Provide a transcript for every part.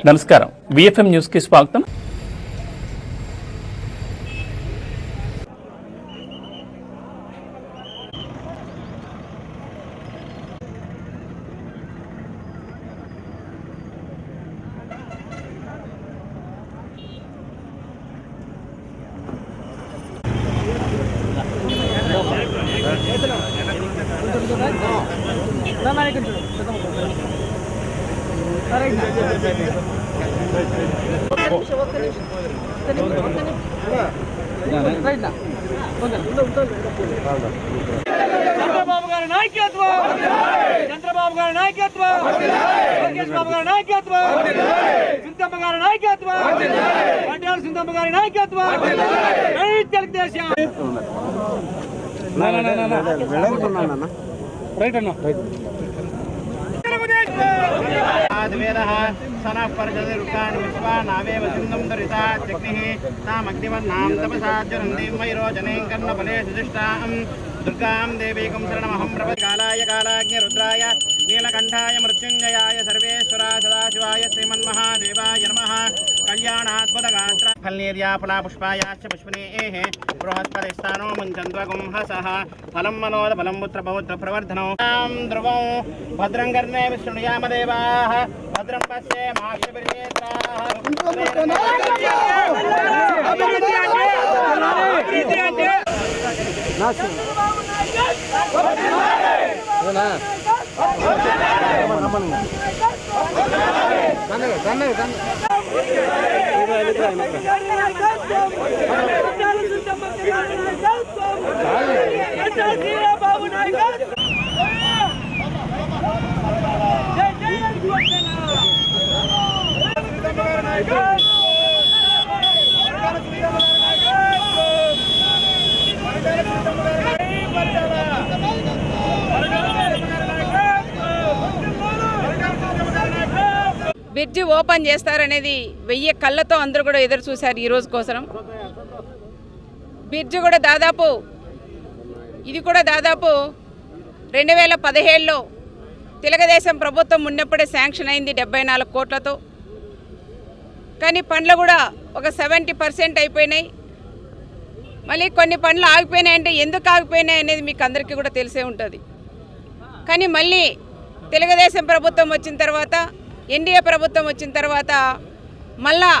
నమస్కారం, VFM news కి స్వాగతం. చంద్రబాబు గారి నాయకత్వం, చంద్రబాబు గారి నాయకత్వం, లోకేష్ బాబు గారి నాయకత్వం, సుందమ్మ గారి నాయకత్వం, పండాల సుందమ్మ గారి నాయకత్వం, తెలుగుదేశం. రైట్ అన్న దుర్గాం దేవీకం శరణమహం ప్రవకాలాయ కాలాజ్ఞ రుద్రాయ నీలకంఠాయ మృత్యుంజయాయ సర్వేశ్వరా సదాశివాయ శ్రీమన్మహాదేవాయ నమః. కళ్యాణాద్భుతగాత్ర ఫల్నీర్యాఫలా పుష్పాయాశ్చ పుష్పనేః బృహస్పతిస్థానో ముంచంద్వగుం హసః ఫలం మనోద ఫలం పుత్ర పౌత్ర ప్రవర్ధనం ధ్రువం భద్రం కర్ణే విష్ణుయామ దేవాః భద్రం పశ్యేమాక్షభిర్నేత్రాః. బ్రిడ్జి ఓపెన్ చేస్తారనేది 1000 కళ్ళతో అందరూ కూడా ఎదురు చూశారు ఈ రోజు కోసం. బ్రిడ్జి కూడా దాదాపు 2017లో తెలుగుదేశం ప్రభుత్వం ఉన్నప్పుడే శాంక్షన్ అయింది 74 కోట్లతో. కానీ పనులు కూడా ఒక 70% అయిపోయినాయి. మళ్ళీ కొన్ని పనులు ఆగిపోయినాయంటే ఎందుకు ఆగిపోయినాయి అనేది మీకు అందరికీ కూడా తెలిసే ఉంటుంది. కానీ మళ్ళీ తెలుగుదేశం ప్రభుత్వం వచ్చిన తర్వాత, ఎన్డీఏ ప్రభుత్వం వచ్చిన తర్వాత మళ్ళా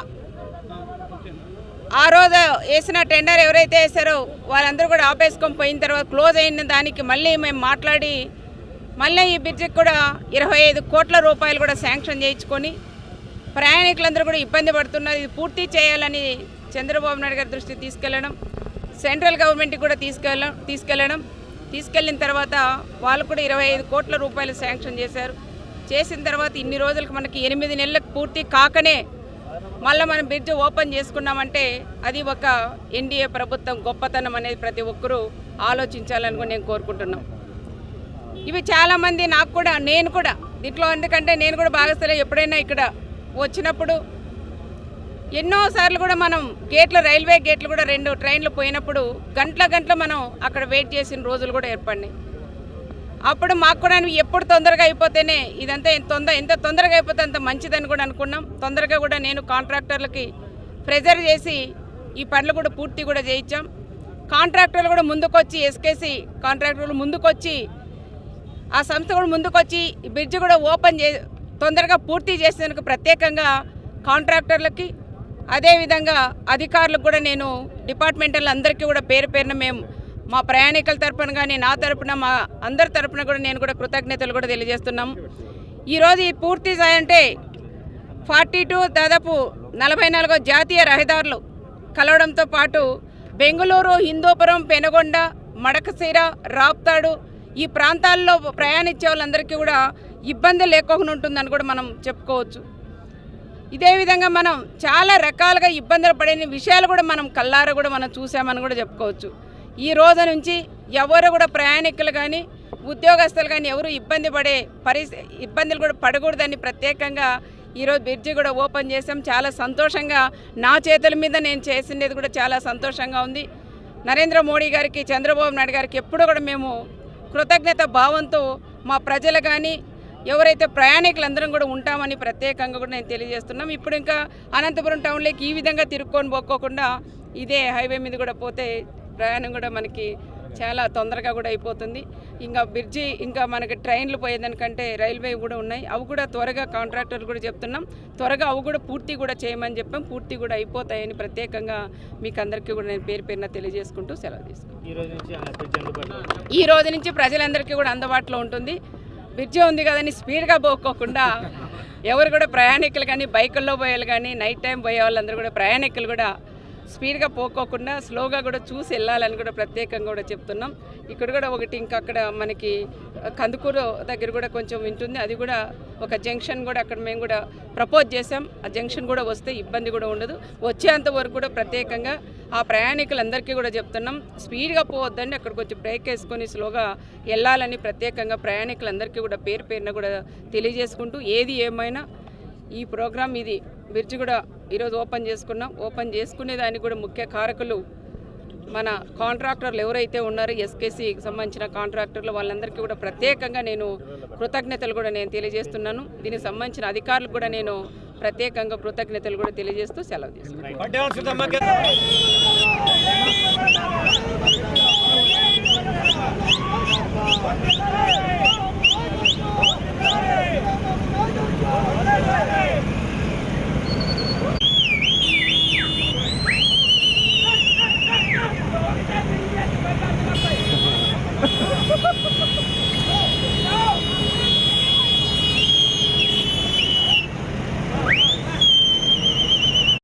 ఆ రోజు వేసిన టెండర్ ఎవరైతే వేసారో వాళ్ళందరూ కూడా ఆపేసుకొని పోయిన తర్వాత క్లోజ్ అయిన దానికి మళ్ళీ మేము మాట్లాడి మళ్ళీ ఈ బ్రిడ్జికి కూడా 25 కోట్ల రూపాయలు కూడా శాంక్షన్ చేయించుకొని ప్రయాణికులందరూ కూడా ఇబ్బంది పడుతున్నారు. ఇది పూర్తి చేయాలని చంద్రబాబు నాయుడు గారి దృష్టికి తీసుకెళ్ళడం, సెంట్రల్ గవర్నమెంట్కి కూడా తీసుకెళ్ళిన తర్వాత వాళ్ళు కూడా 25 కోట్ల రూపాయలు శాంక్షన్ చేశారు. చేసిన తర్వాత ఇన్ని రోజులకు మనకి 8 నెలలకు పూర్తి కాకనే మళ్ళీ మనం బ్రిడ్జ్ ఓపెన్ చేసుకున్నామంటే అది ఒక ఎన్డీఏ ప్రభుత్వం గొప్పతనం అనేది ప్రతి ఒక్కరూ ఆలోచించాలని కూడా నేను కోరుకుంటున్నాం. ఇవి చాలామంది నేను కూడా దీంట్లో, ఎందుకంటే నేను కూడా భాగస్థలే. ఎప్పుడైనా ఇక్కడ వచ్చినప్పుడు ఎన్నోసార్లు కూడా మనం రైల్వే గేట్లు కూడా 2 ట్రైన్లు పోయినప్పుడు గంటల మనం అక్కడ వెయిట్ చేసిన రోజులు కూడా ఏర్పడినాయి. అప్పుడు మాకు కూడా ఎప్పుడు తొందరగా అయిపోతేనే ఇదంతా ఎంత తొందరగా అయిపోతే అంత మంచిదని కూడా అనుకున్నాం. తొందరగా కూడా నేను కాంట్రాక్టర్లకి ప్రెజర్ చేసి ఈ పనులు కూడా పూర్తి కూడా చేయించాం. కాంట్రాక్టర్లు కూడా ముందుకొచ్చి, ఎస్కేసి కాంట్రాక్టర్లు ముందుకొచ్చి, ఆ సంస్థ కూడా ముందుకొచ్చి ఈ బ్రిడ్జ్ కూడా తొందరగా పూర్తి చేసేందుకు ప్రత్యేకంగా కాంట్రాక్టర్లకి, అదేవిధంగా అధికారులకు కూడా నేను డిపార్ట్మెంటల్ అందరికీ కూడా పేరున మేము మా ప్రయాణికుల తరపున కానీ నా తరపున మా అందరి తరపున కూడా నేను కూడా కృతజ్ఞతలు కూడా తెలియజేస్తున్నాము. ఈరోజు ఈ పూర్తి అంటే 42 దాదాపు 44 జాతీయ రహదారులు కలవడంతో పాటు బెంగళూరు, హిందూపురం, పెనుగొండ, మడకశిర, రాప్తాడు ఈ ప్రాంతాల్లో ప్రయాణించే వాళ్ళందరికీ కూడా ఇబ్బంది లేకుండా ఉంటుందని కూడా మనం చెప్పుకోవచ్చు. ఇదే విధంగా మనం చాలా రకాలుగా ఇబ్బందులు పడిన విషయాలు కూడా మనం కళ్ళారా కూడా మనం చూసామని కూడా చెప్పుకోవచ్చు. ఈ రోజు నుంచి ఎవరు కూడా ప్రయాణికులు కానీ ఉద్యోగస్తులు కానీ ఎవరు ఇబ్బందులు కూడా పడకూడదని ప్రత్యేకంగా ఈరోజు బ్రిడ్జి కూడా ఓపెన్ చేసాం. చాలా సంతోషంగా నా చేతుల మీద నేను చేసినది కూడా చాలా సంతోషంగా ఉంది. నరేంద్ర మోడీ గారికి, చంద్రబాబు నాయుడు గారికి ఎప్పుడు కూడా మేము కృతజ్ఞత భావంతో మా ప్రజలు కానీ ఎవరైతే ప్రయాణికులందరం కూడా ఉంటామని ప్రత్యేకంగా కూడా నేను తెలియజేస్తున్నాం. ఇప్పుడు ఇంకా అనంతపురం టౌన్లోకి ఈ విధంగా తిరుక్కొని పోకోకుండా ఇదే హైవే మీద కూడా పోతే ప్రయాణం కూడా మనకి చాలా తొందరగా కూడా అయిపోతుంది. ఇంకా బ్రిడ్జి ఇంకా మనకి ట్రైన్లు పోయేదానికంటే రైల్వే కూడా ఉన్నాయి, అవి కూడా త్వరగా కాంట్రాక్టర్లు కూడా చెప్తున్నాం, త్వరగా అవి కూడా పూర్తి కూడా చేయమని చెప్పాం. పూర్తి కూడా అయిపోతాయని ప్రత్యేకంగా మీకు అందరికీ కూడా నేను పేరు పేరున తెలియజేసుకుంటూ సెలవు తీసుకుంటాను. ఈ రోజు నుంచి ప్రజలందరికీ కూడా అందుబాటులో ఉంటుంది. బ్రిడ్జి ఉంది కదని స్పీడ్గా పోకోకుండా ఎవరు కూడా ప్రయాణికులు కానీ బైకుల్లో పోయేవాళ్ళు కానీ నైట్ టైం పోయే వాళ్ళందరూ కూడా ప్రయాణికులు కూడా స్పీడ్గా పోకోకుండా స్లోగా కూడా చూసి వెళ్ళాలని కూడా ప్రత్యేకంగా కూడా చెప్తున్నాం. ఇక్కడ కూడా ఒకటి ఇంకా అక్కడ మనకి కందుకూరు దగ్గర కూడా కొంచెం ఉంటుంది, అది కూడా ఒక జంక్షన్ కూడా అక్కడ మేము కూడా ప్రపోజ్ చేసాం. ఆ జంక్షన్ కూడా వస్తే ఇబ్బంది కూడా ఉండదు. వచ్చేంత వరకు కూడా ప్రత్యేకంగా ఆ ప్రయాణికులందరికీ కూడా చెప్తున్నాం, స్పీడ్గా పోవద్దండి, అక్కడ కొంచెం బ్రేక్ వేసుకొని స్లోగా వెళ్ళాలని ప్రత్యేకంగా ప్రయాణికులందరికీ కూడా పేరు పేరున కూడా తెలియజేసుకుంటూ ఏది ఏమైనా ఈ ప్రోగ్రాం ఇది బ్రిడ్జ్ కూడా ఈరోజు ఓపెన్ చేసుకున్నాం. ఓపెన్ చేసుకునే దానికి కూడా ముఖ్య కారకులు మన కాంట్రాక్టర్లు ఎవరైతే ఉన్నారో ఎస్కేసీకి సంబంధించిన కాంట్రాక్టర్లు వాళ్ళందరికీ కూడా ప్రత్యేకంగా నేను కృతజ్ఞతలు కూడా నేను తెలియజేస్తున్నాను. దీనికి సంబంధించిన అధికారులకు కూడా నేను ప్రత్యేకంగా కృతజ్ఞతలు కూడా తెలియజేస్తూ సెలవు తీసుకున్నాను.